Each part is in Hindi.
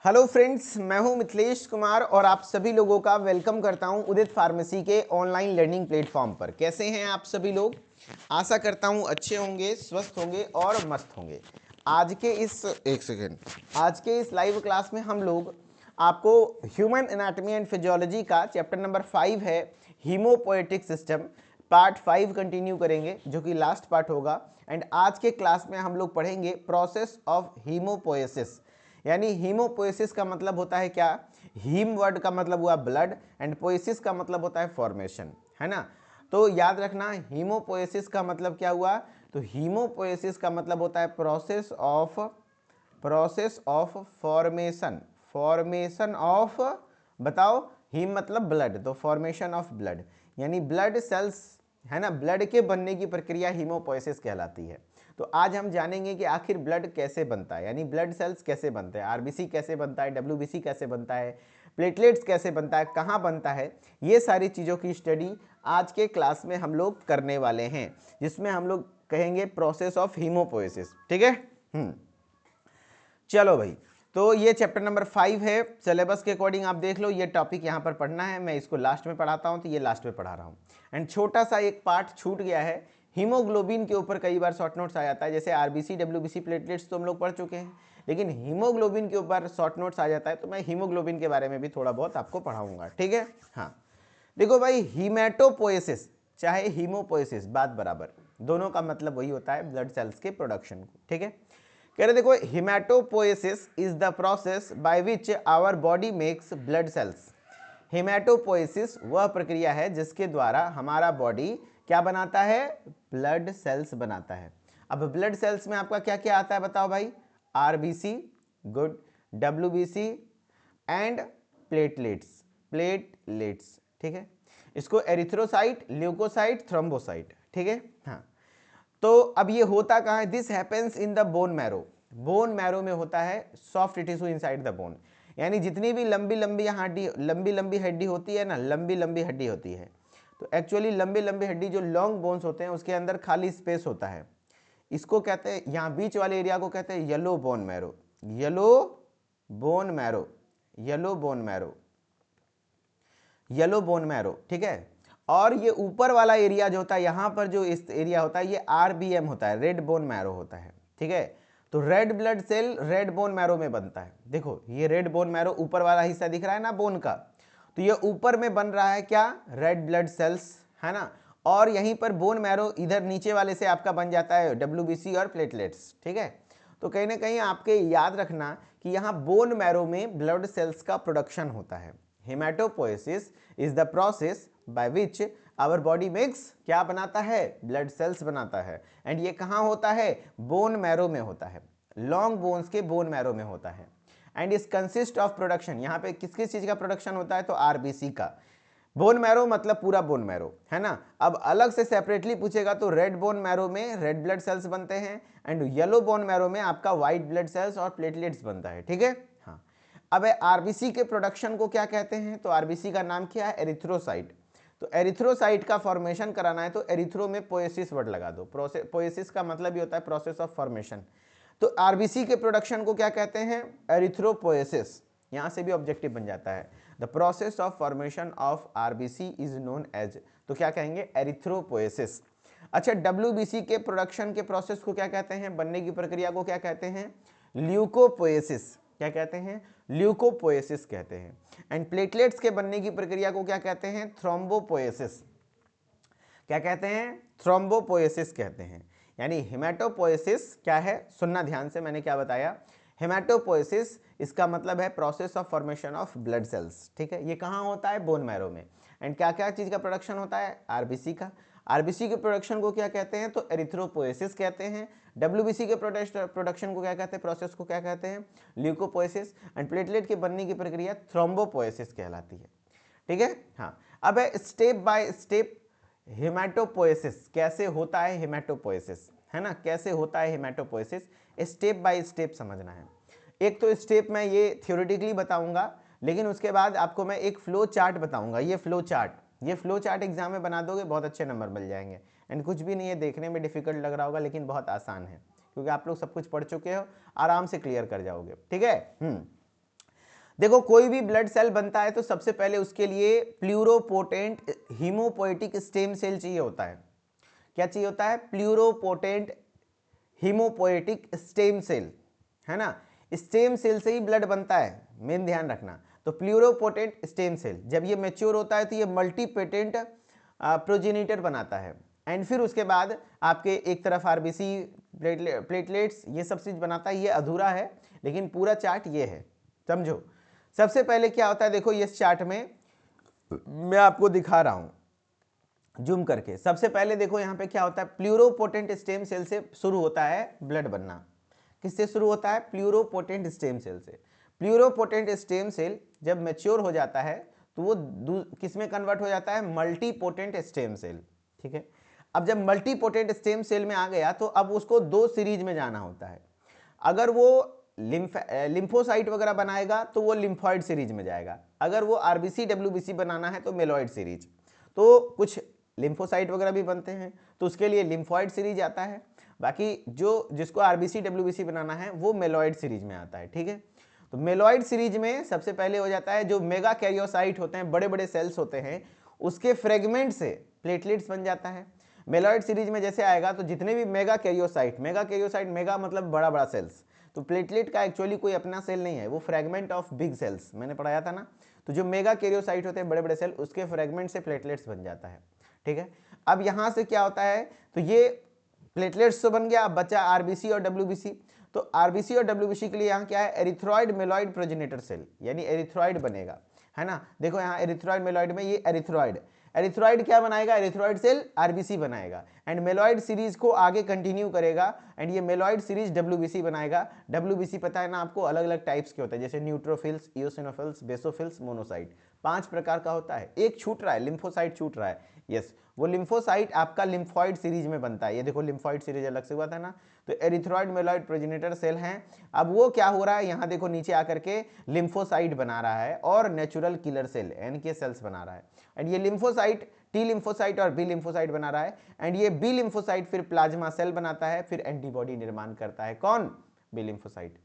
हेलो फ्रेंड्स, मैं हूं मिथिलेश कुमार और आप सभी लोगों का वेलकम करता हूं उदित फार्मेसी के ऑनलाइन लर्निंग प्लेटफॉर्म पर। कैसे हैं आप सभी लोग? आशा करता हूं अच्छे होंगे, स्वस्थ होंगे और मस्त होंगे। आज के इस लाइव क्लास में हम लोग आपको ह्यूमन एनाटॉमी एंड फिजियोलॉजी का चैप्टर नंबर 5 है हीमोपोएटिक सिस्टम, पार्ट 5 कंटिन्यू करेंगे जो कि लास्ट पार्ट होगा। एंड आज के क्लास में हम लोग पढ़ेंगे प्रोसेस ऑफ हीमोपोएसिस। यानी हीमोपोएसिस का मतलब होता है क्या? हीम वर्ड का मतलब हुआ ब्लड एंड पोएसिस का मतलब होता है फॉर्मेशन, है ना। तो याद रखना, हीमोपोएसिस का मतलब क्या हुआ? तो हीमोपोएसिस का मतलब होता है process of formation, formation of, बताओ, हीम मतलब ब्लड, तो फॉर्मेशन ऑफ ब्लड यानी ब्लड सेल्स, है ना। ब्लड के बनने की प्रक्रिया हीमोपोएसिस कहलाती है। तो आज हम जानेंगे कि आखिर ब्लड कैसे बनता है, यानी ब्लड सेल्स कैसे बनते हैं, आरबीसी कैसे बनता है, डब्ल्यूबीसी कैसे बनता है, प्लेटलेट्स कैसे बनता है, कहाँ बनता है, ये सारी चीज़ों की स्टडी आज के क्लास में हम लोग करने वाले हैं, जिसमें हम लोग कहेंगे प्रोसेस ऑफ हीमोपोएसिस। ठीक है। चलो भाई, तो ये चैप्टर नंबर 5 है। सिलेबस के अकॉर्डिंग आप देख लो, ये टॉपिक यहाँ पर पढ़ना है, मैं इसको लास्ट में पढ़ाता हूँ, तो ये लास्ट में पढ़ा रहा हूँ। एंड छोटा सा एक पार्ट छूट गया है, हीमोग्लोबिन के ऊपर कई बार शॉर्ट नोट्स आ जाता है। जैसे आरबीसी डब्ल्यूबीसी प्लेटलेट्स तो हम लोग पढ़ चुके हैं, लेकिन हीमोग्लोबिन के ऊपर शॉर्ट नोट्स आ जाता है, तो मैं हीमोग्लोबिन के बारे में भी थोड़ा बहुत आपको पढ़ाऊंगा। ठीक है। हाँ, देखो भाई, हीमेटोपोएसिस चाहे हीमोपोएसिस, बात बराबर, दोनों का मतलब वही होता है, ब्लड सेल्स के प्रोडक्शन को। ठीक है। कह रहे देखो, haematopoiesis is the process by which our body makes blood cells. Haematopoiesis वह प्रक्रिया है जिसके द्वारा हमारा बॉडी क्या बनाता है? ब्लड सेल्स बनाता है। अब ब्लड सेल्स में आपका क्या क्या आता है बताओ भाई? RBC, good, WBC and platelets, platelets. ठीक है। इसको एरिथ्रोसाइट, ल्यूकोसाइट, थ्रोम्बोसाइट। ठीक है। हाँ, तो अब ये होता कहाँ है? This happens in the bone marrow. Bone marrow में होता है, soft tissue inside the bone. यानी जितनी भी लंबी लंबी हड्डी, लंबी लंबी हड्डी होती है ना, लंबी लंबी हड्डी होती है, तो एक्चुअली लंबी लंबी हड्डी जो लॉन्ग बोन्स होते हैं उसके अंदर खाली स्पेस होता है। इसको कहते हैं, यहाँ बीच वाले एरिया को कहते हैं yellow bone marrow, yellow bone marrow, yellow bone marrow, yellow bone marrow. ठीक है। और ये ऊपर वाला एरिया जो होता है, यहां पर जो इस एरिया होता है, ये आरबीएम होता है, रेड बोन मैरो होता है। ठीक है। तो red blood cell red bone marrow में बनता है। देखो, ये रेड बोन मैरो ऊपर वाला हिस्सा दिख रहा है ना बोन का, तो ये ऊपर में बन रहा है क्या? रेड ब्लड सेल्स, है ना। और यहीं पर बोन मैरो इधर नीचे वाले से आपका बन जाता है डब्ल्यूबीसी और प्लेटलेट्स। ठीक है। तो कहीं ना कहीं आपके याद रखना कि यहाँ बोन मैरो में ब्लड सेल्स का प्रोडक्शन होता है। Haematopoiesis is the process by which our body makes, क्या बनाता है? ब्लड सेल्स बनाता है। एंड ये कहाँ होता है? बोन मैरो में होता है, लॉन्ग बोन्स के बोन मैरो में होता है। एंड इस कंसिस्ट ऑफ प्रोडक्शन, यहाँ पे किस किस चीज का प्रोडक्शन होता है? तो आरबीसी का। बोन मैरो मतलब पूरा बोन मैरो, है ना। अब अलग से सेपरेटली पूछेगा तो रेड बोन मैरो में रेड ब्लड सेल्स बनते हैं, एंड येलो बोन मैरो में आपका व्हाइट ब्लड सेल्स और प्लेटलेट्स बनता है। ठीक है। हाँ, अब आरबीसी के प्रोडक्शन को क्या कहते हैं? तो आरबीसी का नाम क्या है? एरिथ्रोसाइट। तो एरिथ्रोसाइट का फॉर्मेशन कराना है तो एरिथ्रो में पोएसिस वर्ड लगा दो। पोएसिस का मतलब ही होता है प्रोसेस ऑफ फॉर्मेशन। तो आरबीसी के प्रोडक्शन को क्या कहते हैं? एरिथ्रोपोएसिस। यहां से भी ऑब्जेक्टिव बन जाता है, the process of formation of RBC is known as, तो क्या कहेंगे? एरिथ्रोपोएसिस। अच्छा, डब्ल्यूबीसी के प्रोडक्शन के प्रोसेस को क्या कहते हैं? बनने की प्रक्रिया को क्या कहते हैं? ल्यूकोपोएसिस। क्या कहते हैं? ल्यूकोपोएसिस कहते हैं। एंड प्लेटलेट्स के बनने की प्रक्रिया को क्या कहते हैं? थ्रोम्बोपोएसिस। क्या कहते हैं? थ्रोम्बोपोएसिस कहते हैं। यानी हेमाटोपोएसिस क्या है? सुनना ध्यान से, मैंने क्या बताया। हेमाटोपोएसिस इसका मतलब है process of formation of blood cells. ठीक है। ये कहाँ होता है? बोन मैरो में। एंड क्या क्या चीज का प्रोडक्शन होता है? आरबीसी का। आरबीसी के प्रोडक्शन को क्या कहते हैं? तो एरिथ्रोपोएसिस कहते हैं। डब्ल्यूबीसी के प्रोडक्शन को क्या कहते हैं? प्रोसेस को क्या कहते हैं? ल्यूकोपोएसिस। एंड प्लेटलेट के बनने की प्रक्रिया थ्रोम्बोपोएसिस कहलाती है। ठीक है। हाँ, अब है स्टेप बाय स्टेप हेमाटोपोएसिस कैसे होता है। हेमाटोपोएसिस, है ना, कैसे होता है हेमाटोपोएसिस, स्टेप बाय स्टेप समझना है। एक तो स्टेप मैं ये थियोरेटिकली बताऊंगा, लेकिन उसके बाद आपको मैं एक फ्लो चार्ट बताऊंगा। ये फ्लो चार्ट एग्जाम में बना दोगे, बहुत अच्छे नंबर मिल जाएंगे। एंड कुछ भी नहीं है, देखने में डिफिकल्ट लग रहा होगा लेकिन बहुत आसान है, क्योंकि आप लोग सब कुछ पढ़ चुके हो, आराम से क्लियर कर जाओगे। ठीक है। देखो कोई भी ब्लड सेल बनता है तो सबसे पहले उसके लिए प्लूरोपोटेंट हीमोपोएटिक स्टेम सेल चाहिए होता है। क्या चाहिए होता है? प्लूरोपोटेंट हीमोपोएटिक स्टेम सेल, है ना। स्टेम सेल से ही ब्लड बनता है, मेन ध्यान रखना। तो प्लूरोपोटेंट स्टेम सेल जब ये मैच्योर होता है तो ये मल्टीपेटेंट प्रोजेनिटर बनाता है, एंड फिर उसके बाद आपके एक तरफ आरबीसी, प्लेटलेट्स, ये सब चीज बनाता है। ये अधूरा है लेकिन पूरा चार्ट ये है, समझो। सबसे पहले क्या होता है, देखो इस चार्ट में मैं आपको दिखा रहा हूं जूम करके। सबसे पहले देखो यहाँ पे क्या होता है, प्लूरोपोटेंट स्टेम सेल से शुरू होता है ब्लड बनना। किससे शुरू होता है? प्लूरोपोटेंट स्टेम सेल से। प्लूरोपोटेंट स्टेम सेल जब मैच्योर हो जाता है तो वो किस में कन्वर्ट हो जाता है? मल्टीपोटेंट स्टेम सेल, ठीक है। अब जब मल्टीपोटेंट स्टेम सेल में आ गया तो अब उसको दो सीरीज में जाना होता है। अगर वो लिम्फोसाइट वगैरह बनाएगा तो वो लिम्फॉइड सीरीज में जाएगा, अगर वो आरबीसी डब्ल्यूबीसी बनाना है तो मेलॉइड सीरीज। तो कुछ लिम्फोसाइट वगैरह भी बनते हैं तो उसके लिए लिम्फॉइड सीरीज आता है, बाकी जिसको आरबीसी डब्ल्यूबीसी बनाना है वो मेलॉइड सीरीज में आता है, ठीक है। तो मेलॉइड सीरीज में सबसे पहले हो जाता है जो मेगा कैरियोसाइट होते हैं, बड़े बड़े सेल्स होते हैं, उसके फ्रेगमेंट से प्लेटलेट्स बन जाता है। मेलॉइड सीरीज में जैसे आएगा तो जितने भी मेगा कैरियोसाइट मेगा मतलब बड़ा बड़ा सेल्स, तो प्लेटलेट का एक्चुअली कोई अपना सेल नहीं है, वो फ्रेगमेंट ऑफ बिग सेल्स, मैंने पढ़ाया था ना। तो जो मेगा कैरियोसाइट होते हैं बड़े बड़े सेल, उसके फ्रेगमेंट से प्लेटलेट्स बन जाता है, ठीक है। अब यहां से क्या होता है, तो ये प्लेटलेट्स तो बन गया, अब बचा आरबीसी और डब्ल्यूबीसी। तो आरबीसी और डब्ल्यूबीसी के लिए यहाँ क्या है? एरिथ्रॉइड मेलॉइड प्रोजेनेटर सेल, यानी एरिथ्रॉइड बनेगा, है ना। देखो यहाँ एरिथ्रॉइड मेलॉइड में ये एरिथ्रॉइड क्या बनाएगा? एरिथ्रॉइड सेल आरबीसी बनाएगा एंड मेलॉइड सीरीज को आगे कंटिन्यू करेगा, एंड ये मेलॉइड सीरीज डब्ल्यूबीसी बनाएगा। डब्ल्यूबीसी पता है ना आपको, अलग अलग टाइप्स के होते हैं, जैसे न्यूट्रोफिल्स, इओसिनोफिल्स, बेसोफिल्स, मोनोसाइट, 5 प्रकार का होता है। एक छूट रहा है, लिम्फोसाइट छूट रहा है, यस। वो लिम्फोसाइट आपका लिम्फॉइड सीरीज में बनता है। ये देखो लिम्फॉइड सीरीज अलग से हुआ था ना, तो एरिथ्रॉइड मेलॉइड प्रोजेनेटर सेल हैं। अब वो क्या हो रहा है, यहाँ देखो नीचे आकर के लिम्फोसाइट बना रहा है और natural killer cell NK cells बना रहा है, एंड ये लिम्फोसाइट टी लिम्फोसाइट और बी लिम्फोसाइट बना रहा है, एंड ये बी लिम्फोसाइट फिर प्लाज्मा सेल बनाता है, फिर एंटीबॉडी निर्माण करता है। कौन? बी लिम्फोसाइट,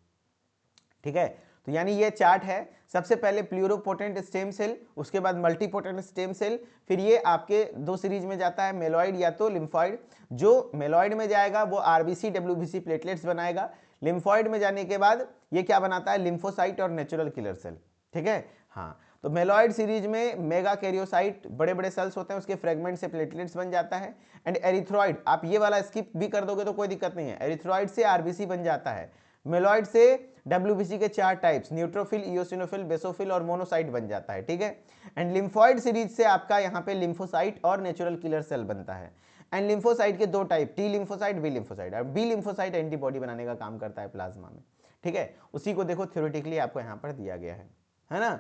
ठीक है। तो यानी ये चार्ट है, सबसे पहले प्लूरोपोटेंट स्टेम सेल, उसके बाद मल्टीपोटेंट स्टेम सेल, फिर ये आपके दो सीरीज में जाता है, मेलॉइड या तो लिम्फॉइड। जो मेलॉइड में जाएगा वो आरबीसी डब्ल्यूबीसी प्लेटलेट्स बनाएगा। लिम्फॉइड में जाने के बाद ये क्या बनाता है? लिम्फोसाइट और नेचुरल किलर सेल, ठीक है। हाँ, तो मेलॉइड सीरीज में मेगा कैरियोसाइट बड़े बड़े सेल्स होते हैं, उसके फ्रेगमेंट से प्लेटलेट्स बन जाता है। एंड एरिथ्रॉइड, आप ये वाला स्किप भी कर दोगे तो कोई दिक्कत नहीं है, एरिथ्रॉइड से आरबीसी बन जाता है। मेलॉइड से डब्ल्यूबीसी के 4 टाइप्स, न्यूट्रोफिल, इओसिनोफिल, बेसोफिल और मोनोसाइट बन जाता है, ठीक है। एंड लिम्फॉइड सीरीज से आपका यहाँ पे लिम्फोसाइट और नेचुरल किलर सेल बनता है। एंड लिम्फोसाइट के 2 type, T lymphocyte, B lymphocyte. और बी लिम्फोसाइट एंटीबॉडी बनाने का काम करता है प्लाज्मा में, ठीक है। उसी को देखो थ्योरेटिकली आपको यहाँ पर दिया गया है ना।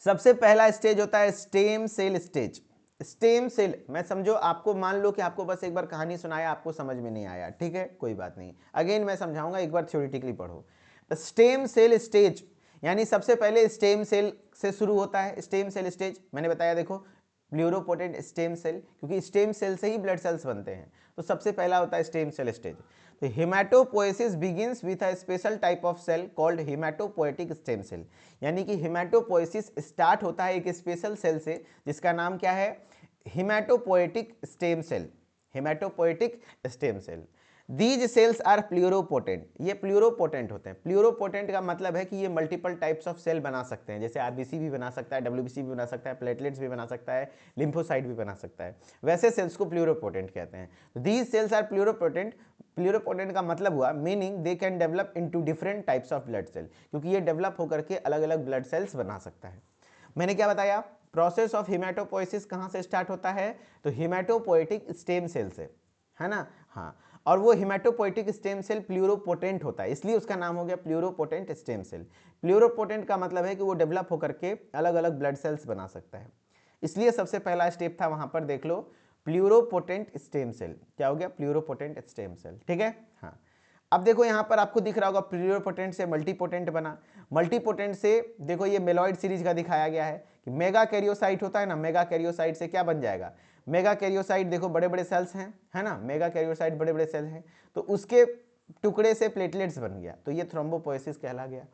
सबसे पहला स्टेज होता है stem cell stage. Stem cell, मैं समझो आपको, मान लो कि आपको बस एक बार कहानी सुनाया, आपको समझ में नहीं आया, ठीक है, कोई बात नहीं, अगेन मैं समझाऊंगा, एक बार थ्योरेटिकली पढ़ो। स्टेम सेल स्टेज यानी सबसे पहले स्टेम सेल से शुरू होता है। स्टेम सेल स्टेज मैंने बताया, देखो प्लूरोपोटेंट स्टेम सेल, क्योंकि स्टेम सेल से ही ब्लड सेल्स बनते हैं, तो सबसे पहला होता है स्टेम सेल स्टेज। तो haematopoiesis begins with a special type of cell called haematopoietic stem cell, यानी कि हेमाटोपोएसिस स्टार्ट होता है एक स्पेशल सेल से जिसका नाम क्या है? Haematopoietic stem cell, haematopoietic stem cell. These cells are pluripotent, ये प्लूरोपोटेंट होते हैं। प्लूरोपोटेंट का मतलब है कि ये मल्टीपल टाइप्स ऑफ सेल बना सकते हैं, जैसे आरबीसी भी बना सकता है, डब्ल्यूबीसी भी बना सकता है, प्लेटलेट्स भी बना सकता है, लिम्फोसाइट भी बना सकता है, वैसे सेल्स को प्लूरोपोटेंट कहते हैं। तो these cells are pluripotent, pluripotent का मतलब हुआ meaning they can develop into different types of blood cell, क्योंकि ये डेवलप होकर के अलग अलग ब्लड सेल्स बना सकता है। मैंने क्या बताया? प्रोसेस ऑफ हेमाटोपोएसिस कहाँ से स्टार्ट होता है? तो हेमाटोपोएटिक स्टेम सेल से, है ना। हाँ, और वो हेमाटोपोएटिक स्टेम सेल प्लूरोपोटेंट होता है, इसलिए उसका नाम हो गया प्लूरोपोटेंट स्टेम सेल। प्लूरोपोटेंट का मतलब है कि वो डेवलप होकर के अलग अलग ब्लड सेल्स बना सकता है, इसलिए सबसे पहला स्टेप था वहां पर, देख लो, प्लूरोपोटेंट स्टेम सेल। क्या हो गया? प्लूरोपोटेंट स्टेम सेल, ठीक है। हाँ, अब देखो यहां पर आपको दिख रहा होगा प्लूरोपोटेंट से मल्टीपोटेंट बना। मल्टीपोटेंट से देखो ये मेलॉइड सीरीज का दिखाया गया है कि मेगा कैरियोसाइट होता है ना, मेगा कैरियोसाइट से क्या बन जाएगा? मेगा कैरियोसाइट देखो बड़े बड़े सेल्स हैं, है ना, मेगा कैरियोसाइट बड़े बड़े सेल हैं, तो उसके टुकड़े से प्लेटलेट्स बन गया, तो ये थ्रोम्बोपोएसिस कहला गया।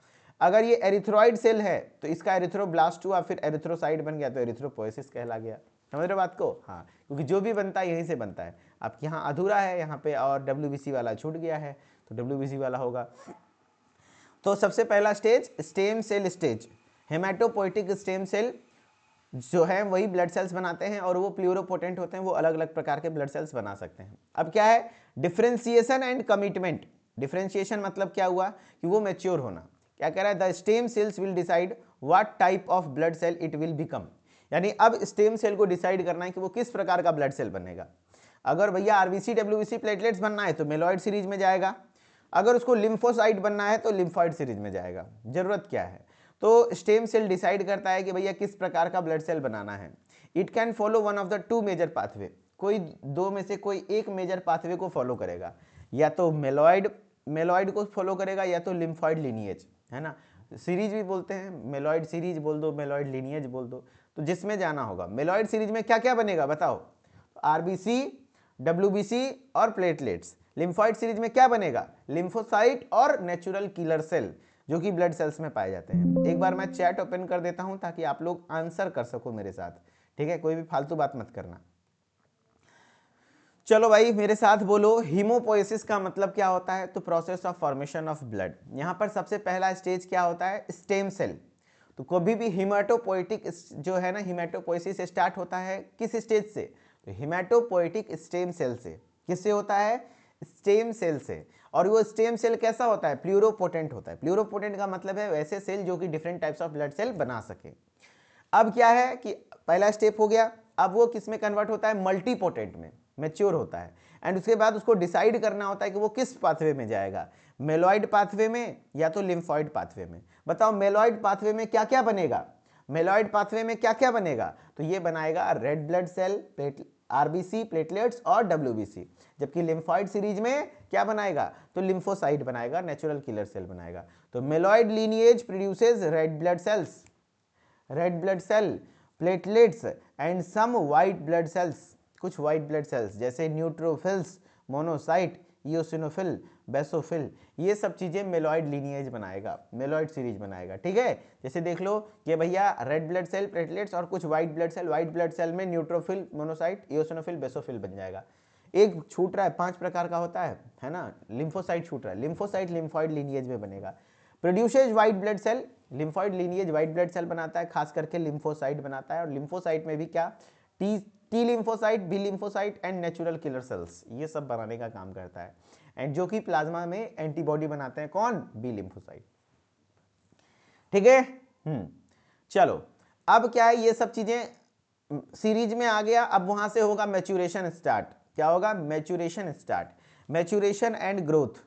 अगर ये एरिथ्रॉइड सेल है तो इसका एरिथ्रोब्लास्ट हुआ, फिर एरिथ्रोसाइट बन गया तो एरिथ्रोपोएसिस कहला गया। समझ रहे हो बात को? हाँ, क्योंकि जो भी बनता है यहीं से बनता है। आपके यहाँ अधूरा है यहाँ पे और WBC वाला छूट गया है तो WBC वाला होगा। तो सबसे पहला stage stem cell stage, haematopoietic stem cell जो है वही ब्लड सेल्स बनाते हैं और वो प्लूरोपोटेंट होते हैं, वो अलग अलग प्रकार के ब्लड सेल्स बना सकते हैं। अब क्या है डिफरेंशिएशन एंड कमिटमेंट। डिफरेंशिएशन मतलब क्या हुआ कि वो मैच्योर होना। क्या कह रहा है, the stem cells will decide what type of blood cell it will become. यानी अब स्टेम सेल को डिसाइड करना है कि वो किस प्रकार का ब्लड सेल बनेगा। अगर भैया आरबीसी WBC प्लेटलेट्स बनना है तो मेलॉइड सीरीज में जाएगा, अगर उसको लिम्फोसाइट बनना है तो लिम्फॉइड सीरीज में जाएगा। जरूरत क्या है, तो स्टेम सेल डिसाइड करता है कि भैया किस प्रकार का ब्लड सेल बनाना है। It can follow one of the 2 major pathway, कोई दो में से कोई एक मेजर पाथवे को फॉलो करेगा, या तो मेलॉइड को फॉलो करेगा या तो लिम्फॉइड लिनिएज, है ना। सीरीज भी बोलते हैं, मेलॉइड सीरीज बोल दो, मेलॉइड लिनिएज बोल दो, तो जिसमें जाना होगा। मेलॉइड सीरीज में क्या क्या बनेगा बताओ, आरबीसी WBC और प्लेटलेट्स। लिम्फॉइड सीरीज में क्या बनेगा, लिम्फोसाइट और नेचुरल किलर सेल जो कि ब्लड सेल्स में पाए जाते हैं। एक बार मैं चैट ओपन कर देता हूं ताकि आप लोग आंसर कर सको मेरे साथ, ठीक है, कोई भी फालतू बात मत करना। चलो भाई मेरे साथ बोलो, हीमोपोएसिस का मतलब क्या होता है, तो process of formation of blood. यहां पर सबसे पहला स्टेज क्या होता है, स्टेम सेल। तो कभी भी हीमाटोपोइटिक जो है ना, हीमाटोपोएसिस स्टार्ट होता है किस स्टेज से, तो हीमाटोपोइटिक स्टेम सेल से। किससे होता है, स्टेम सेल से। और वो स्टेम सेल कैसा होता है, प्लूरोपोटेंट होता है। प्लूरोपोटेंट का मतलब है वैसे सेल जो कि different types of blood cell बना सके। अब क्या है कि पहला स्टेप हो गया, अब वो किस में कन्वर्ट होता है, मल्टीपोटेंट में मैच्योर होता है। एंड उसके बाद उसको डिसाइड करना होता है कि वो किस पाथवे में जाएगा, मेलॉइड पाथवे में या तो लिम्फॉइड पाथवे में। बताओ मेलॉइड पाथवे में क्या क्या बनेगा, मेलॉइड पाथवे में क्या क्या बनेगा, तो ये बनाएगा red blood cell, RBC, platelets और WBC। जबकि लिम्फॉइड सीरीज में क्या बनाएगा, तो लिम्फोसाइट बनाएगा, नेचुरल किलर सेल बनाएगा। तो myeloid lineage produces red blood cells, red blood cell, platelets and some white blood cells, कुछ व्हाइट ब्लड सेल्स जैसे न्यूट्रोफिल्स, मोनोसाइट, इओसिनोफिल, बेसोफिल, ये सब चीजें मेलॉइड लीनिएज बनाएगा, मेलॉइड सीरीज बनाएगा। ठीक है, जैसे देख लो कि भैया रेड ब्लड सेल, प्लेटलेट्स और कुछ white blood cell, white blood cell में न्यूट्रोफिल, मोनोसाइट, इओसिनोफिल, बेसोफिल बन जाएगा। एक छूट रहा है, 5 प्रकार का होता है ना, लिम्फोसाइट छूट रहा है, लिम्फोसाइट लिम्फॉइड लीनिएज में बनेगा। Produces white blood cell, lymphoid lineage white blood cell बनाता है, खास करके लिम्फोसाइट बनाता है। और लिम्फोसाइट में भी क्या, T lymphocyte, B lymphocyte and natural killer cells, ये सब बनाने का काम करता है। एंड जो कि प्लाज्मा में एंटीबॉडी बनाते हैं, कौन, बी लिम्फोसाइट। ठीक है, चलो अब क्या है, ये सब चीजें सीरीज में आ गया। अब वहां से होगा मैच्यूरेशन स्टार्ट। क्या होगा, maturation start, maturation and growth.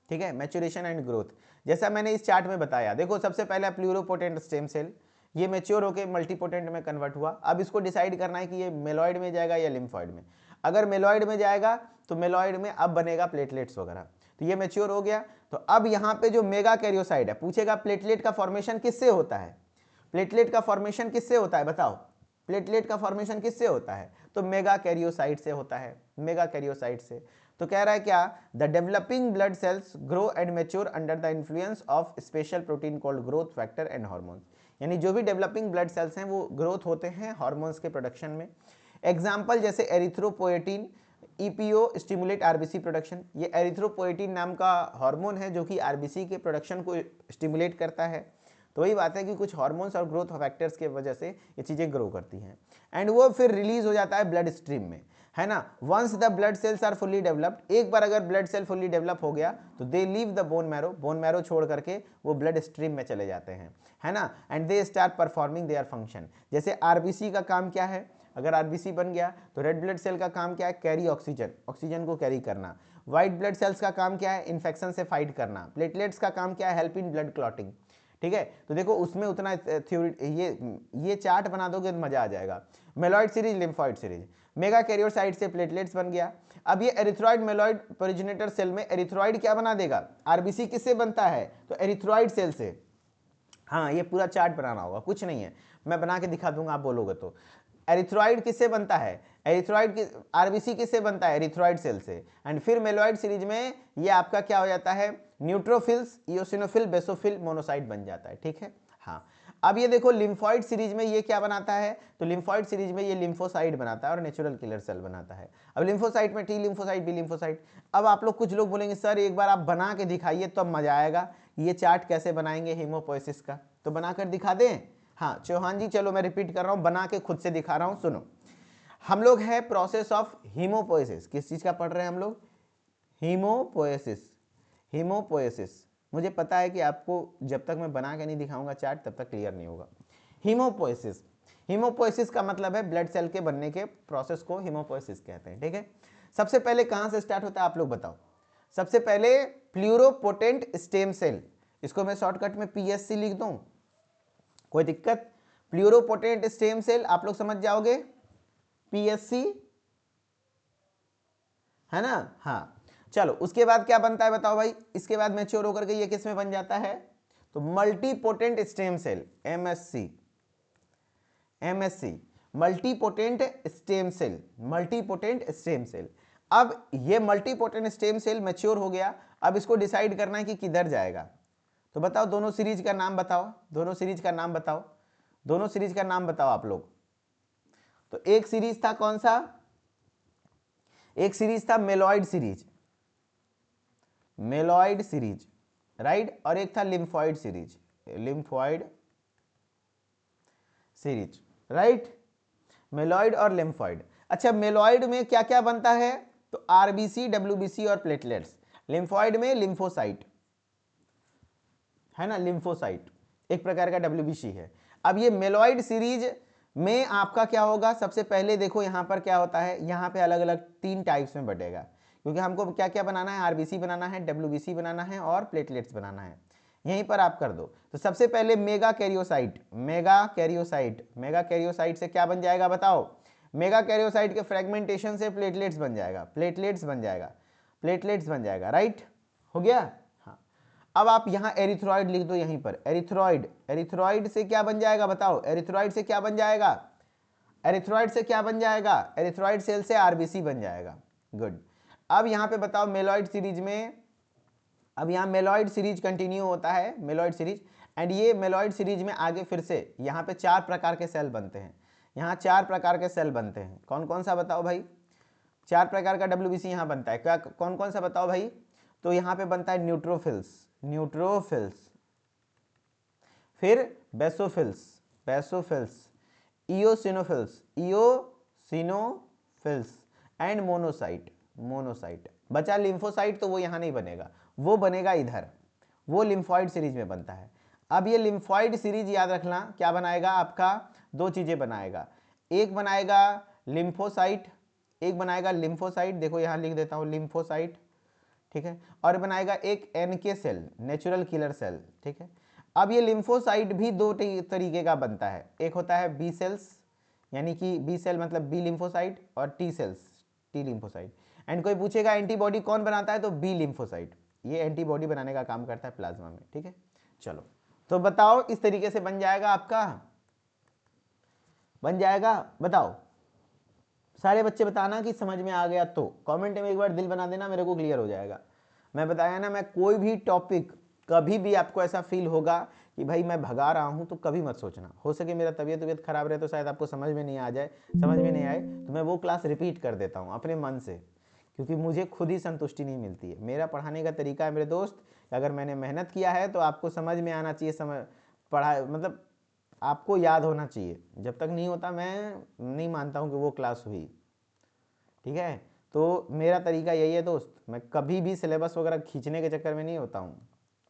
ठीक है, मैच्यूरेशन एंड ग्रोथ जैसा मैंने इस चार्ट में बताया। देखो सबसे पहले प्लूरोपोटेंट स्टेम सेल, ये मैच्योर होकर मल्टीपोटेंट में कन्वर्ट हुआ। अब इसको डिसाइड करना है कि ये मेलॉइड में जाएगा या लिम्फॉइड में। अगर मेलॉइड में जाएगा तो मेलॉइड में अब बनेगा प्लेटलेट्स वगैरह, तो ये मैच्योर हो गया। तो अब यहाँ पे जो मेगा कैरियोसाइट है, पूछेगा प्लेटलेट का फॉर्मेशन किससे होता है, प्लेटलेट का फॉर्मेशन किससे होता है बताओ, प्लेटलेट का फॉर्मेशन किससे होता है, तो मेगा कैरियोसाइट से होता है, मेगा कैरियोसाइट से। तो कह रहा है क्या, the developing blood cells grow and mature under the influence of special protein called growth factor and hormones. यानी जो भी डेवलपिंग ब्लड सेल्स हैं वो ग्रोथ होते हैं हार्मोन्स के प्रोडक्शन में। एग्जाम्पल जैसे erythropoietin, EPO stimulate RBC production. ये एरिथ्रोपोएटिन नाम का हार्मोन है जो कि आरबीसी के प्रोडक्शन को स्टिमुलेट करता है। तो वही बात है कि कुछ हार्मोन्स और ग्रोथ फैक्टर्स की वजह से ये चीज़ें ग्रो करती हैं एंड वो फिर रिलीज हो जाता है ब्लड स्ट्रीम में, है ना। Once the blood cells are fully developed, एक बार अगर ब्लड सेल फुल्ली डेवलप हो गया तो they leave the bone marrow, bone marrow छोड़ करके वो ब्लड स्ट्रीम में चले जाते हैं, है ना। And they start performing their function. जैसे आरबीसी का काम क्या है, अगर आरबीसी बन गया तो रेड ब्लड सेल का काम क्या है, कैरी ऑक्सीजन, ऑक्सीजन को कैरी करना। व्हाइट ब्लड सेल्स का काम क्या है, इन्फेक्शन से फाइट करना। प्लेटलेट्स का काम क्या है, हेल्प इन ब्लड क्लॉटिंग। ठीक है, तो देखो उसमें उतना थ्योरी, ये चार्ट बना दोगे तो मजा आ जाएगा। Myeloid series, lymphoid series, megakaryocyte से प्लेटलेट्स बन गया। अब ये एरिथ्रॉइड मेलॉइड प्रोजेनेटर सेल में एरिथ्रॉइड क्या बना देगा, आरबीसी किससे बनता है, तो एरिथ्रॉइड सेल से। हाँ, ये पूरा चार्ट बनाना होगा, कुछ नहीं है, मैं बना के दिखा दूंगा आप बोलोगे तो। एरिथ्रॉइड किससे बनता है, एरिथ्रॉइड की आरबीसी किससे बनता है, एरिथ्रॉइड सेल से। एंड फिर मेलॉइड सीरीज में ये आपका क्या हो जाता है, न्यूट्रोफिल्स, इओसिनोफिल, बेसोफिल, मोनोसाइट बन जाता है। ठीक है, हाँ। अब ये देखो लिम्फॉइड सीरीज में ये क्या बनाता है, तो लिम्फॉइड सीरीज में ये लिम्फोसाइट बनाता है और नेचुरल किलर सेल बनाता है। अब लिम्फोसाइट में टी लिम्फोसाइट, बी लिम्फोसाइट। अब आप लोग कुछ लोग बोलेंगे सर एक बार आप बना के दिखाइए तो अब मजा आएगा, ये चार्ट कैसे बनाएंगे हीमोपोएसिस का, तो बनाकर दिखा दें। हाँ चौहान जी, चलो मैं रिपीट कर रहा हूँ, बना के खुद से दिखा रहा हूँ। सुनो, हम लोग है प्रोसेस ऑफ हीमोपोएसिस, किस चीज का पढ़ रहे हैं हम लोग, हीमोपोएसिस। हीमोपोएसिस मुझे पता है कि आपको जब तक मैं बना के नहीं दिखाऊंगा चार्ट तब तक क्लियर नहीं होगा। हीमोपोएसिस, हीमोपोएसिस का मतलब है ब्लड सेल के बनने के प्रोसेस को हीमोपोएसिस कहते हैं। ठीक है, सबसे पहले कहां से स्टार्ट होता है आप लोग बताओ। सबसे पहले प्लूरोपोटेंट स्टेम सेल, इसको मैं शॉर्टकट में पीएससी लिख दूं, कोई दिक्कत। प्लूरोपोटेंट स्टेम सेल आप लोग समझ जाओगे, पीएससी है ना। हाँ चलो, उसके बाद क्या बनता है बताओ भाई, इसके बाद मैच्योर होकर के ये किस में बन जाता है, तो multipotent stem cell, MSC. MSC multipotent stem cell, multipotent stem cell. अब ये मल्टीपोटेंट स्टेम सेल मैच्योर हो गया, अब इसको डिसाइड करना है कि किधर जाएगा। तो बताओ दोनों सीरीज का नाम बताओ, दोनों सीरीज का नाम बताओ, दोनों सीरीज का नाम बताओ आप लोग। तो एक सीरीज था कौन सा, एक सीरीज था myeloid series, myeloid series right, और एक था lymphoid series, lymphoid series right, myeloid और लिम्फॉइड। अच्छा मेलॉइड में क्या क्या बनता है, तो आरबीसी, डब्ल्यूबीसी और प्लेटलेट्स। लिम्फॉइड में लिम्फोसाइट है ना, लिम्फोसाइट एक प्रकार का डब्ल्यूबीसी है। अब ये मेलॉइड सीरीज में आपका क्या होगा, सबसे पहले देखो यहां पर क्या होता है, यहां पे अलग अलग 3 टाइप्स में बटेगा, क्योंकि हमको क्या क्या बनाना है, आरबीसी बनाना है, डब्ल्यूबीसी बनाना है और प्लेटलेट्स बनाना है। यहीं पर आप कर दो। तो सबसे पहले mega karyocyte, mega karyocyte, mega karyocyte से क्या बन जाएगा बताओ, मेगा कैरियोसाइट के फ्रेगमेंटेशन से प्लेटलेट्स बन जाएगा, प्लेटलेट्स बन जाएगा, प्लेटलेट्स बन जाएगा राइट, हो गया। हाँ अब आप यहां एरिथ्रॉइड लिख दो यहीं पर, एरिथ्रॉइड, एरिथ्रॉइड से क्या बन जाएगा बताओ, एरिथ्रॉइड से क्या बन जाएगा, एरिथ्रॉइड से क्या बन जाएगा, एरिथ्रॉइड सेल से आरबीसी बन जाएगा। गुड। अब यहां पे बताओ मेलॉइड सीरीज में, अब यहां मेलॉइड सीरीज कंटिन्यू होता है, मेलॉइड सीरीज, एंड ये मेलॉइड सीरीज में आगे फिर से यहां पे 4 प्रकार के सेल बनते हैं, यहां 4 प्रकार के सेल बनते हैं। कौन कौन सा बताओ भाई, 4 प्रकार का डब्ल्यूबीसी यहां बनता है, क्या कौन कौन सा बताओ भाई, तो यहां पे बनता है न्यूट्रोफिल्स, न्यूट्रोफिल्स, फिर basophils, basophils, eosinophils, eosinophils and monocyte, monocyte. बचा लिम्फोसाइट, तो वो यहां नहीं बनेगा, वो बनेगा इधर, वो लिम्फॉइड सीरीज में बनता है। अब ये लिम्फॉइड सीरीज याद रखना क्या बनाएगा आपका, 2 चीजें बनाएगा, एक बनाएगा लिम्फोसाइट, एक बनाएगा लिम्फोसाइट, देखो यहां लिख देता हूं लिम्फोसाइट, ठीक है, और बनाएगा एक NK cell, natural killer cell. ठीक है, अब ये लिम्फोसाइट भी 2 तरीके का बनता है, एक होता है बी सेल्स, यानी कि बी सेल मतलब बी लिम्फोसाइट, और T cells, T lymphocyte. And कोई पूछेगा एंटीबॉडी कौन बनाता है, तो बी लिम्फोसाइट, ये एंटीबॉडी बनाने का काम करता है प्लाज्मा में। ठीक है, चलो तो बताओ इस तरीके से बन जाएगा आपका, बन जाएगा, बताओ सारे बच्चे बताना कि समझ में आ गया, तो कमेंट में एक बार दिल बना देना, मेरे को क्लियर हो जाएगा। मैं बताया ना, मैं कोई भी टॉपिक कभी भी आपको ऐसा फील होगा कि भाई मैं भगा रहा हूं, तो कभी मत सोचना, हो सके मेरा तबीयत खराब रहे तो शायद आपको समझ में नहीं आ जाए, समझ में नहीं आए तो मैं वो क्लास रिपीट कर देता हूँ अपने मन से, क्योंकि मुझे खुद ही संतुष्टि नहीं मिलती है। मेरा पढ़ाने का तरीका है मेरे दोस्त, अगर मैंने मेहनत किया है तो आपको समझ में आना चाहिए, समझ पढ़ा मतलब आपको याद होना चाहिए, जब तक नहीं होता मैं नहीं मानता हूँ कि वो क्लास हुई। ठीक है, तो मेरा तरीका यही है दोस्त, मैं कभी भी सिलेबस वगैरह खींचने के चक्कर में नहीं होता हूँ,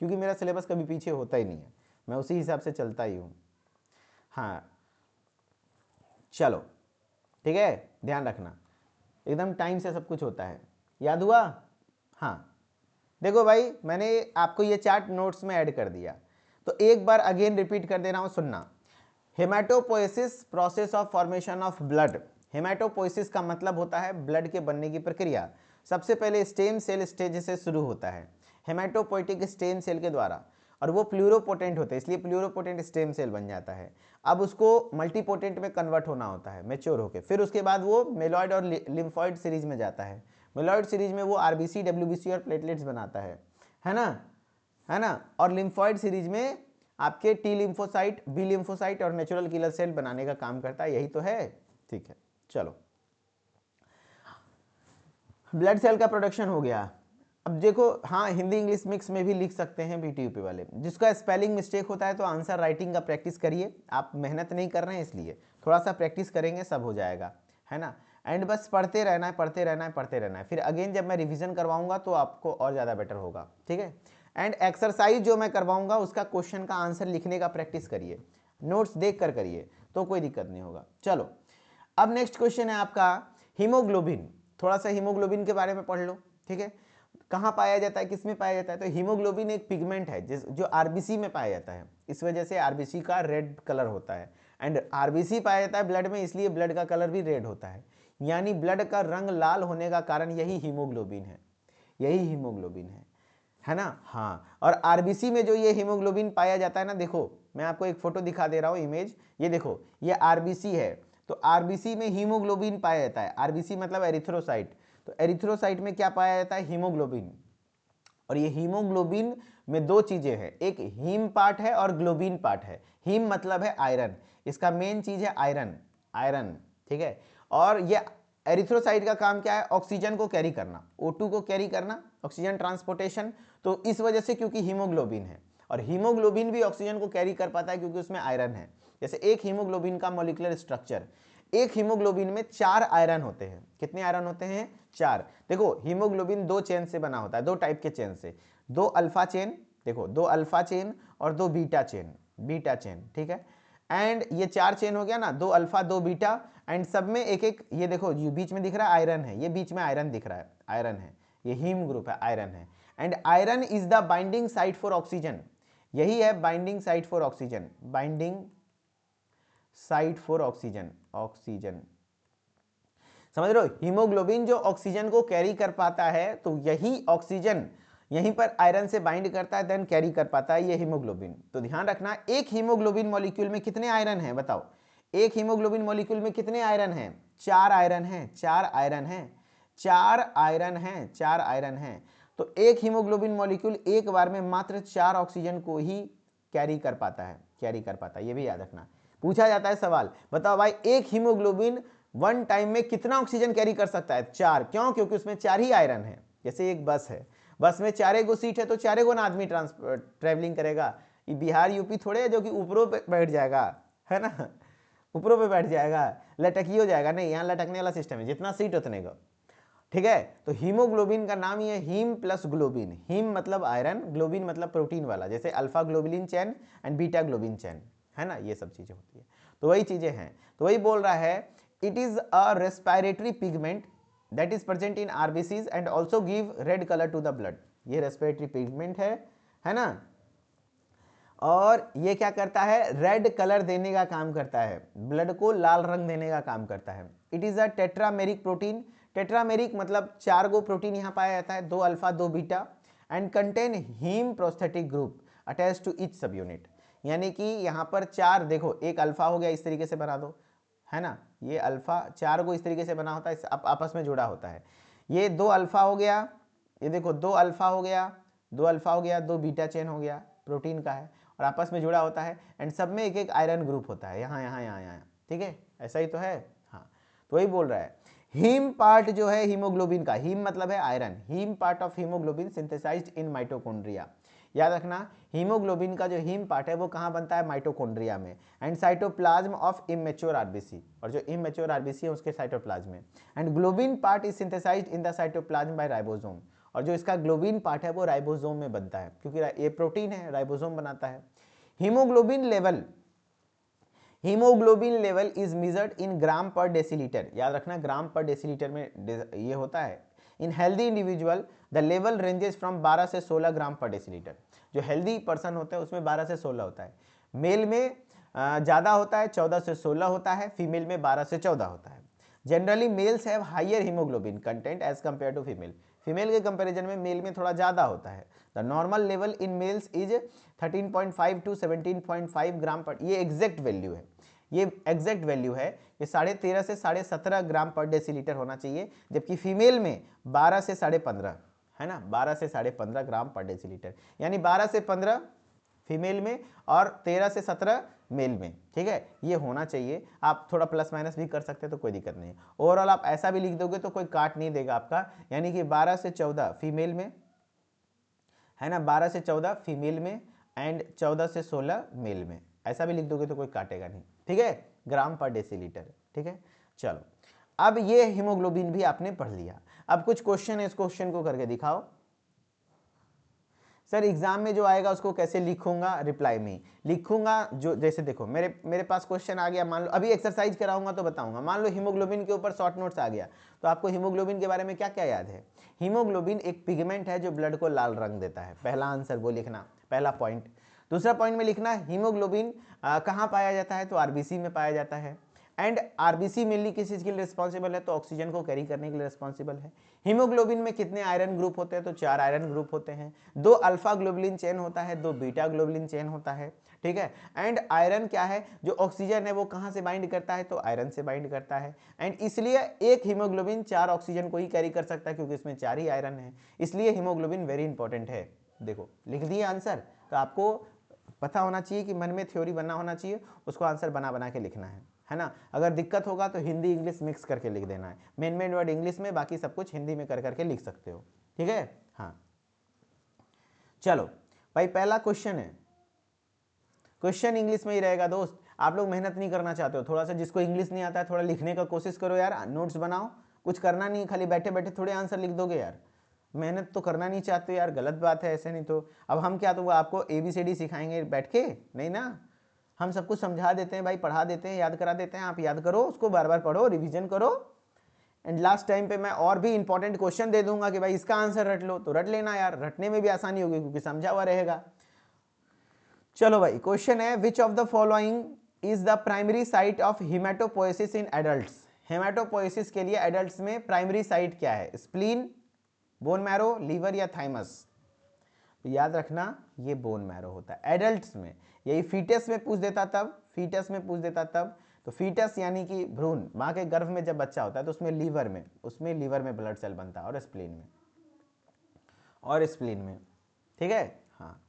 क्योंकि मेरा सिलेबस कभी पीछे होता ही नहीं है, मैं उसी हिसाब से चलता ही हूँ। हाँ चलो ठीक है, ध्यान रखना, एकदम टाइम से सब कुछ होता है, याद हुआ। हाँ देखो भाई, मैंने आपको ये चार्ट नोट्स में ऐड कर दिया, तो एक बार अगेन रिपीट कर दे रहा हूँ, सुनना। Haematopoiesis process of formation of blood, haematopoiesis का मतलब होता है ब्लड के बनने की प्रक्रिया। सबसे पहले स्टेम सेल स्टेज से शुरू होता है, हेमाटोपोइटिक स्टेम सेल के द्वारा, और वो प्लूरोपोटेंट होते हैं, इसलिए प्लूरोपोटेंट स्टेम सेल बन जाता है। अब उसको मल्टीपोटेंट में कन्वर्ट होना होता है मेच्योर होकर, फिर उसके बाद वो मेलॉइड और लिम्फॉइड सीरीज में जाता है। मेलॉइड सीरीज में वो आरबीसी, डब्ल्यूबीसी और प्लेटलेट्स बनाता है ना। है ना। और लिम्फोइड सीरीज में आपके टी लिम्फोसाइट, बी लिम्फोसाइट और नेचुरल किलर सेल बनाने का काम करता है, यही तो है। ठीक है, चलो ब्लड सेल का प्रोडक्शन हो गया। अब देखो, हाँ हिंदी इंग्लिश मिक्स में भी लिख सकते हैं बीटीयूपी वाले। जिसका स्पेलिंग मिस्टेक होता है तो आंसर राइटिंग का प्रैक्टिस करिए, आप मेहनत नहीं कर रहे हैं इसलिए थोड़ा सा प्रैक्टिस करेंगे सब हो जाएगा, है ना। एंड बस पढ़ते रहना है, पढ़ते रहना है, पढ़ते रहना है, फिर अगेन जब मैं रिवीजन करवाऊंगा तो आपको और ज़्यादा बेटर होगा, ठीक है। एंड एक्सरसाइज जो मैं करवाऊंगा उसका क्वेश्चन का आंसर लिखने का प्रैक्टिस करिए, नोट्स देख कर करिए तो कोई दिक्कत नहीं होगा। चलो अब नेक्स्ट क्वेश्चन है आपका हीमोग्लोबिन। थोड़ा सा हीमोग्लोबिन के बारे में पढ़ लो, ठीक है। कहाँ पाया जाता है, किस में पाया जाता है, तो हीमोग्लोबिन एक पिगमेंट है जो आरबीसी में पाया जाता है, इस वजह से आरबीसी का रेड कलर होता है। एंड आरबीसी पाया जाता है ब्लड में, इसलिए ब्लड का कलर भी रेड होता है, यानी ब्लड का रंग लाल होने का कारण यही हीमोग्लोबिन है, यही हीमोग्लोबिन है ना। हाँ, और आरबीसी में जो ये हीमोग्लोबिन पाया जाता है ना, देखो मैं आपको एक फोटो दिखा दे रहा हूँ, इमेज, ये देखो ये आरबीसी है, तो आरबीसी में हीमोग्लोबिन पाया जाता है। आरबीसी मतलब एरिथ्रोसाइट, तो एरिथ्रोसाइट में क्या पाया जाता है, हीमोग्लोबिन। और ये हीमोग्लोबिन में दो चीजें हैं, एक हीम पार्ट है और ग्लोबिन पार्ट है। हीम मतलब है आयरन, इसका मेन चीज है आयरन, आयरन, ठीक है। और ये एरिथ्रोसाइट का काम क्या है, ऑक्सीजन को कैरी करना, O2 को कैरी करना, ऑक्सीजन ट्रांसपोर्टेशन। तो इस वजह से क्योंकि हीमोग्लोबिन है, और हीमोग्लोबिन भी ऑक्सीजन को कैरी कर पाता है क्योंकि उसमें आयरन है। जैसे एक हीमोग्लोबिन का मॉलिक्यूलर स्ट्रक्चर, एक हीमोग्लोबिन में 4 आयरन होते हैं। कितने आयरन होते हैं, 4। देखो हीमोग्लोबिन 2 चेन से बना होता है, 2 टाइप के चेन से, 2 अल्फा चेन, देखो 2 अल्फा चेन और 2 बीटा चेन, बीटा चेन, ठीक है। एंड ये 4 चेन हो गया ना, 2 अल्फा 2 बीटा, एंड सब में एक एक, ये देखो ये बीच में दिख रहा है आयरन है, ये बीच में आयरन दिख रहा है, आयरन है, ये हीम ग्रुप है, आयरन है। And iron is the binding site for oxygen, यही है binding site for oxygen, binding site for oxygen, oxygen, समझ रहे हो। हीमोग्लोबिन जो ऑक्सीजन को कैरी कर पाता है, तो यही ऑक्सीजन यहीं पर आयरन से बाइंड करता है, देन कैरी कर पाता है ये हीमोग्लोबिन। तो ध्यान रखना, एक हीमोग्लोबिन मॉलिक्यूल में कितने आयरन हैं, बताओ, एक हीमोग्लोबिन मॉलिक्यूल में कितने आयरन हैं, 4 आयरन हैं, 4 आयरन हैं, 4 आयरन हैं, 4 आयरन हैं। तो एक हीमोग्लोबिन मॉलिक्यूल एक बार में मात्र 4 ऑक्सीजन को ही कैरी कर पाता है, कैरी कर पाता है, ये भी याद रखना। पूछा जाता है सवाल, बताओ भाई एक हीमोग्लोबिन वन टाइम में कितना ऑक्सीजन कैरी कर सकता है, 4, क्यों, क्योंकि उसमें 4 ही आयरन है। जैसे एक बस है, बस में 4 गो सीट है तो 4 गो ना आदमी ट्रेवलिंग करेगा। ये बिहार यूपी थोड़े है जो कि ऊपरों पे बैठ जाएगा, है ना, ऊपरों पे बैठ जाएगा, लटकी हो जाएगा, नहीं, यहाँ लटकने वाला सिस्टम है, जितना सीट उतने का, ठीक है। तो हीमोग्लोबिन का नाम ही है हीम प्लस ग्लोबिन, हीम मतलब आयरन, ग्लोबिन मतलब प्रोटीन वाला, जैसे alpha globin chain and beta globin chain, है ना, ये सब चीजें होती है। तो वही चीजें हैं, तो वही बोल रहा है, it is a respiratory pigment that is present in RBCs and also give red colour to the blood. ये रेस्पिरेटरी पिगमेंट है ना, और ये क्या करता है, रेड कलर देने का काम करता है, ब्लड को लाल रंग देने का काम करता है। It is a tetrameric protein, tetrameric मतलब 4 गो प्रोटीन यहाँ पाया जाता है, 2 alpha 2 beta, and contain haem prosthetic group attach to each subunit. यानी कि यहाँ पर 4, देखो एक अल्फा हो गया, इस तरीके से बना दो, है ना, ये अल्फा 4 गो इस तरीके से बना होता है, आपस में जुड़ा होता है। ये 2 अल्फा हो गया, ये देखो 2 अल्फा हो गया, 2 अल्फा हो गया, 2 बीटा चेन हो गया, प्रोटीन का है और आपस में जुड़ा होता है, एंड सब में एक एक आयरन ग्रुप होता है, यहाँ यहाँ यहाँ यहाँ, ठीक है, ऐसा ही तो है। हाँ, तो वही बोल रहा है, हीम पार्ट जो है हीमोग्लोबिन का, हीम मतलब है iron, haem part of haemoglobin synthesised in mitochondria. याद रखना, हीमोग्लोबिन का जो हीम पार्ट है वो कहाँ बनता है, माइटोकॉन्ड्रिया में, and cytoplasm of immature RBC, और जो इमेच्योर आरबीसी है उसके साइटोप्लाज्म में। And globin part is synthesised in the cytoplasm by ribosome, और जो इसका ग्लोबिन पार्ट है वो राइबोसोम में बनता है, क्योंकि ये प्रोटीन है, राइबोसोम बनाता है। Haemoglobin level, haemoglobin level is measured in gram per decilitre, याद रखना ग्राम पर डेसीलीटर में ये होता है। इन healthy individual the level ranges from 12 से 16 ग्राम पर डेसीलीटर। जो हेल्दी पर्सन होते हैं उसमें 12 से 16 होता है, मेल में ज़्यादा होता है, 14 से 16 होता है, फीमेल में 12 से 14 होता है। Generally males have higher haemoglobin content as compared to female, female के कंपैरिजन में मेल में थोड़ा ज़्यादा होता है। The normal level in males is 13.5 to 17.5 gram per, ये एग्जैक्ट वैल्यू है, ये एग्जैक्ट वैल्यू है कि 13.5 से 17.5 ग्राम पर डेसीलीटर होना चाहिए, जबकि फीमेल में 12 से 15.5, है ना, 12 से 15.5 ग्राम पर डेसीलीटर, यानी 12 से 15 फीमेल में और 13 से 17 मेल में, ठीक है, ये होना चाहिए। आप थोड़ा प्लस माइनस भी कर सकते हैं तो कोई दिक्कत नहीं है। ओवरऑल आप ऐसा भी लिख दोगे तो कोई काट नहीं देगा आपका, यानी कि 12 से 14 फीमेल में, है ना, 12 से 14 फीमेल में एंड 14 से 16 मेल में, ऐसा भी लिख दोगे तो कोई काटेगा नहीं, ठीक है, ग्राम पर डेसीलीटर, ठीक है। चलो, अब ये हीमोग्लोबिन भी आपने पढ़ लिया। अब कुछ क्वेश्चन है, इस क्वेश्चन को करके दिखाओ। सर एग्जाम में जो आएगा उसको कैसे लिखूंगा, रिप्लाई में लिखूंगा। जो जैसे देखो मेरे पास क्वेश्चन आ गया, मान लो अभी एक्सरसाइज कराऊंगा तो बताऊंगा। मान लो हीमोग्लोबिन के ऊपर शॉर्ट नोट्स आ गया, तो आपको हीमोग्लोबिन के बारे में क्या क्या याद है? हीमोग्लोबिन एक पिगमेंट है जो ब्लड को लाल रंग देता है, पहला आंसर वो लिखना, पहला पॉइंट। दूसरा पॉइंट में लिखना हीमोग्लोबिन कहाँ पाया जाता है, तो आरबीसी में पाया जाता है। एंड आरबीसी मेनली किस चीज के लिए रिस्पॉन्सिबल है, तो ऑक्सीजन को कैरी करने के लिए रिस्पॉन्सिबल है। हीमोग्लोबिन में कितने आयरन ग्रुप होते हैं, तो 4 आयरन ग्रुप होते हैं। 2 अल्फा ग्लोबुलिन चेन होता है, 2 बीटा ग्लोबुलिन चेन होता है, ठीक है। एंड आयरन क्या है, जो ऑक्सीजन है वो कहाँ से बाइंड करता है, तो आयरन से बाइंड करता है। एंड इसलिए एक हीमोग्लोबिन 4 ऑक्सीजन को ही कैरी कर सकता है, क्योंकि इसमें 4 ही आयरन है, इसलिए हीमोग्लोबिन वेरी इंपॉर्टेंट है। देखो लिख दिए आंसर, तो आपको पता होना चाहिए कि मन में थ्योरी बना होना चाहिए, उसको आंसर बना बना के लिखना है ना। अगर दिक्कत होगा तो हिंदी इंग्लिश मिक्स करके लिख देना है, मेन वर्ड इंग्लिश में, बाकी सब कुछ हिंदी में कर करके लिख सकते हो, ठीक है। हाँ चलो भाई, पहला क्वेश्चन है, क्वेश्चन इंग्लिश में ही रहेगा दोस्त। आप लोग मेहनत नहीं करना चाहते हो, थोड़ा सा जिसको इंग्लिश नहीं आता है थोड़ा लिखने का कोशिश करो यार, नोट्स बनाओ, कुछ करना नहीं, खाली बैठे बैठे थोड़े आंसर लिख दोगे यार, मेहनत तो करना नहीं चाहते यार, गलत बात है ऐसे। नहीं तो अब हम क्या, तो आपको ABCD सिखाएंगे बैठ के, नहीं ना, हम सब कुछ समझा देते हैं भाई, पढ़ा देते हैं, याद करा देते हैं, आप याद करो उसको, बार बार पढ़ो, रिवीजन करो। एंड लास्ट टाइम पे मैं और भी इंपॉर्टेंट क्वेश्चन दे दूंगा कि भाई इसका आंसर रट लो, तो रट लेना यार, रटने में भी आसानी होगी क्योंकि समझा हुआ रहेगा। चलो भाई, क्वेश्चन है which of the following is the primary site of haematopoiesis in adults. Haematopoiesis के लिए एडल्ट्स में प्राइमरी साइट क्या है, स्प्लीन, बोन मैरो, लीवर या थाइमस। तो याद रखना ये बोन मैरो होता है एडल्ट्स में, यही फीटस में पूछ देता तब, फीटस में पूछ देता तब। तो फीटस यानी कि भ्रूण, माँ के गर्भ में जब बच्चा होता है तो उसमें लीवर में ब्लड सेल बनता है, और स्प्लीन में, ठीक है। हाँ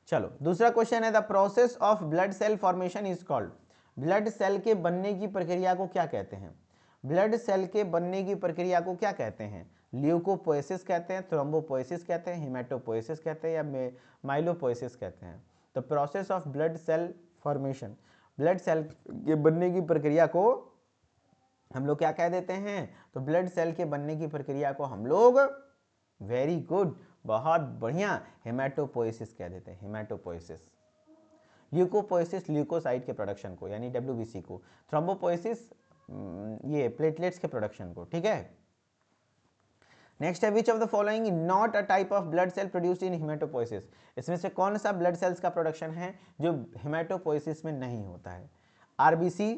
चलो, दूसरा क्वेश्चन है the process of blood cell formation is called. Blood cell के बनने की प्रक्रिया को क्या कहते हैं, ब्लड सेल के बनने की प्रक्रिया को क्या कहते हैं? ल्यूकोपोएसिस कहते हैं, थ्रोम्बोपोएसिस कहते हैं, हेमाटोपोएसिस कहते हैं, या माइलोपोएसिस कहते हैं। तो process of blood cell formation, blood cell के बनने की प्रक्रिया को हम लोग क्या कह देते हैं? तो ब्लड सेल के बनने की प्रक्रिया को हम लोग, वेरी गुड, बहुत बढ़िया, हेमाटोपोएसिस कह देते हैं, हेमाटोपोएसिस। ल्यूकोपोएसिस ल्यूकोसाइट के प्रोडक्शन को, यानी WBC को। थ्रोम्बोपोएसिस ये प्लेटलेट्स के प्रोडक्शन को, ठीक है। नेक्स्ट है which of the following not a type of blood cell produced in haematopoiesis. इसमें से कौन सा ब्लड सेल्स का प्रोडक्शन है जो हेमाटोपोएसिस में नहीं होता है? RBC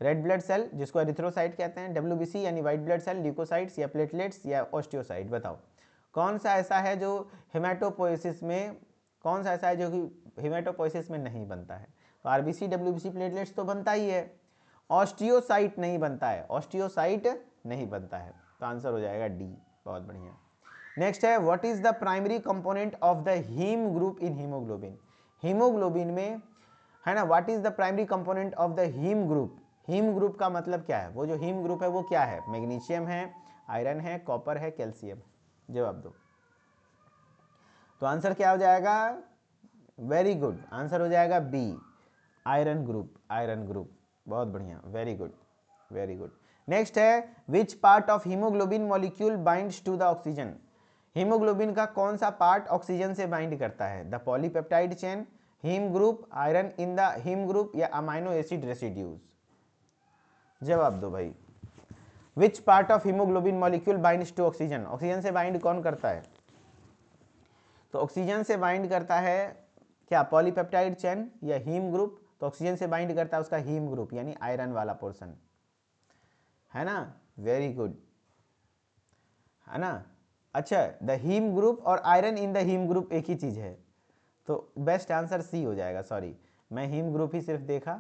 रेड ब्लड सेल जिसको एरिथ्रोसाइट कहते हैं, WBC यानी व्हाइट ब्लड सेल, ल्यूकोसाइट्स या प्लेटलेट्स या ऑस्टियोसाइट। बताओ कौन सा ऐसा है जो हेमाटोपोएसिस में, कौन सा ऐसा है जो कि हेमाटोपोएसिस में नहीं बनता है? तो RBC WBC प्लेटलेट्स तो बनता ही है, ऑस्टियोसाइट नहीं बनता है, ऑस्टियोसाइट नहीं बनता है, तो आंसर हो जाएगा D। बहुत बढ़िया। नेक्स्ट है what is the primary component of the haem group in haemoglobin. Haemoglobin में, है ना, what is the primary component of the haem group. Haem group का मतलब क्या है? वो जो हीम ग्रुप है वो क्या है? मैग्नीशियम है, आयरन है, कॉपर है, कैल्शियम। जवाब दो। तो आंसर क्या हो जाएगा? वेरी गुड, आंसर हो जाएगा B, iron group, iron group. बहुत बढ़िया, very good, very good. Next है which part of haemoglobin molecule binds to the oxygen. Haemoglobin का कौन सा पार्ट ऑक्सीजन से बाइंड करता है? The polypeptide chain, haem group, iron in the haem group, या अमाइनो एसिड रेसिड्यूज। जवाब दो भाई। Which part of haemoglobin molecule binds to oxygen. Oxygen से बाइंड कौन करता है? तो ऑक्सीजन से बाइंड करता है क्या? पॉलीपेप्टाइड चेन या हीम ग्रुप। तो ऑक्सीजन से बाइंड करता है उसका हीम ग्रुप, यानी आयरन वाला पोर्शन, है ना। वेरी गुड, है ना। अच्छा, द हीम ग्रुप और iron in the haem group एक ही चीज है, तो बेस्ट आंसर C हो जाएगा। सॉरी, मैं हीम ग्रुप ही सिर्फ देखा,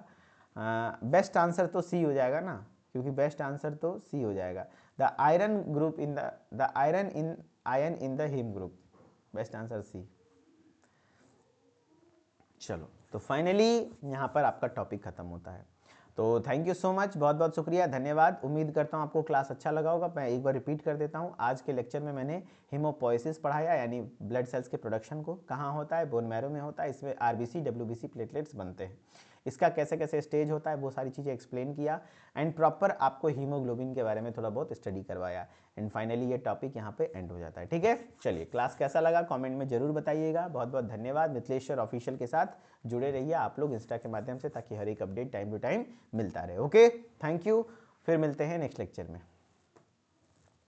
बेस्ट आंसर तो C हो जाएगा ना, क्योंकि बेस्ट आंसर तो C हो जाएगा। The iron group in the iron in ion in the haem group, best answer C. चलो, तो फाइनली यहाँ पर आपका टॉपिक खत्म होता है। तो थैंक यू सो मच, बहुत बहुत शुक्रिया, धन्यवाद। उम्मीद करता हूँ आपको क्लास अच्छा लगा होगा। मैं एक बार रिपीट कर देता हूँ, आज के लेक्चर में मैंने हीमोपोएसिस पढ़ाया, यानी ब्लड सेल्स के प्रोडक्शन को, कहाँ होता है, बोन मैरो में होता है, इसमें आरबीसी डब्ल्यूबीसी प्लेटलेट्स बनते हैं, इसका कैसे कैसे स्टेज होता है वो सारी चीज़ें एक्सप्लेन किया, एंड प्रॉपर आपको हीमोग्लोबिन के बारे में थोड़ा बहुत स्टडी करवाया, एंड फाइनली ये टॉपिक यहाँ पे एंड हो जाता है। ठीक है, चलिए, क्लास कैसा लगा कमेंट में जरूर बताइएगा। बहुत बहुत धन्यवाद। मिथिलेश्वर ऑफिशियल के साथ जुड़े रहिए आप लोग इंस्टा के माध्यम से, ताकि हर एक अपडेट टाइम टू टाइम मिलता रहे। ओके, थैंक यू, फिर मिलते हैं नेक्स्ट लेक्चर में।